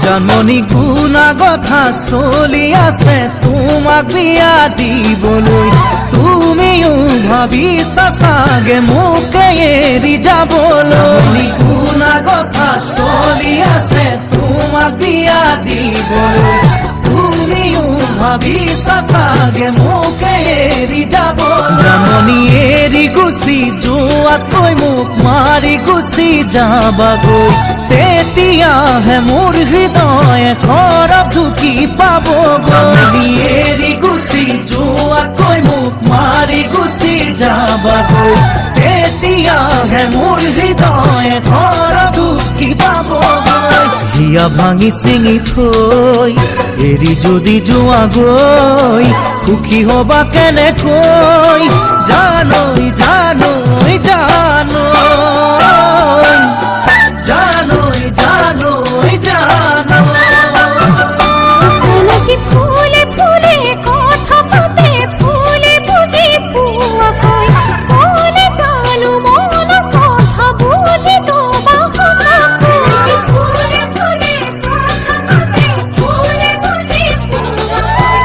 জাননী গুণা কথা চলি আছে তোমাক বিয়া দিবলৈ, তুমিও ভাবিছা চাগে মোকে এৰি যাবলৈ। গুণা কথা চলি আছে তোমাক বিয়া দিবলৈ, তুমিও ভাবিছা চাগে মোকে এৰি যাবলৈ। জাননী এৰি গুচি যোৱাতকৈ মোক মাৰি গুচি যাবাগৈ, তেতিয়াহে মোৰ হৃদয়ে খৰব ঢুকি পাবগৈ। এৰি গুচি যোৱাতকৈ মোক মাৰি গুচি যাবাগৈ, তেতিয়াহে মোৰ হৃদয়ে খৰব ঢুকি পাবগৈ। হিয়া ভাঙি চিঙি থৈ এৰি যদি যোৱাগৈ, সুখী হবা কেনেকৈ জানৈ জানৈ জানৈ জানৈ জানৈ জানৈ। সোনাকি ফুলে ফুলে কথা পাতে ফুলে বুঝি পুয়াকৈ, বলে জানো মন কথা বুঝি তোমা সঁচাকৈ। ফুলে ফুলে কথা পাতে ফুলে বুঝি পুয়াকৈ,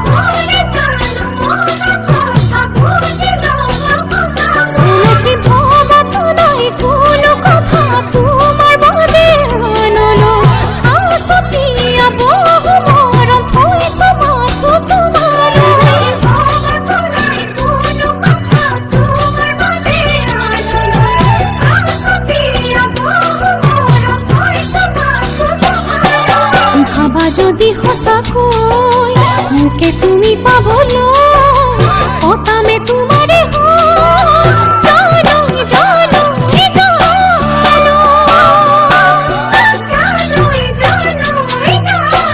বলে জানো মন কথা বুঝি তোমা সঁচাকৈ। সোনাকি ভাবাত নাই কোনো কথা তোমার বাদে আনলো, হাসতিয়া বহু মরম থইছো মাথো তোমার। ভাবাত নাই কোনো কথা তোমার বাদে আনলো, হাসতিয়া বহু মরম থইছো মাথো তোমার। ভাবা যদি সঁচাকৈ মোকে তুমি পাবলৈ, পতামে তোমাৰে হয় জানৈ জানৈ জানৈ জানৈ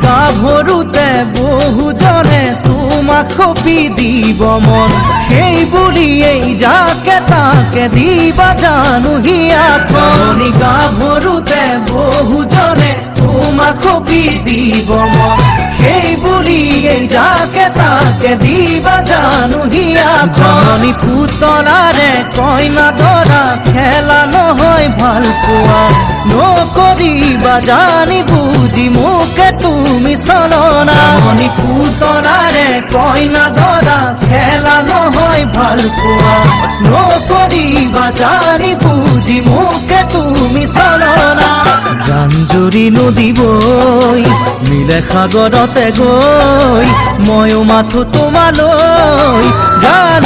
গাভৰুতে বহুজনে তোমাক খপি দিব মন, সেই বুলিয়েই যাকে তাকে দিবা জানো হিয়াখন। গাভৰুতে বহুজনে তোমাক খপি দিব মন, সেই বুলিয়েই যাকে তাকে দিবা জানো হিয়াখন। পুতলাৰে কইনা দৰা খেলা নহয় ভাল পোৱা, নকৰিবা জানি বুজি মোকে তুমি চলনা। পুতলাৰে কইনা দৰা খেলা নহয় ভাল পোৱা, নকৰিবা জানি বুজি মোকে তুমি চলনা। জান-জুৰি নদী বৈ মিলে সাগৰতে গৈ, ময়ো মাথো তোমালৈ জান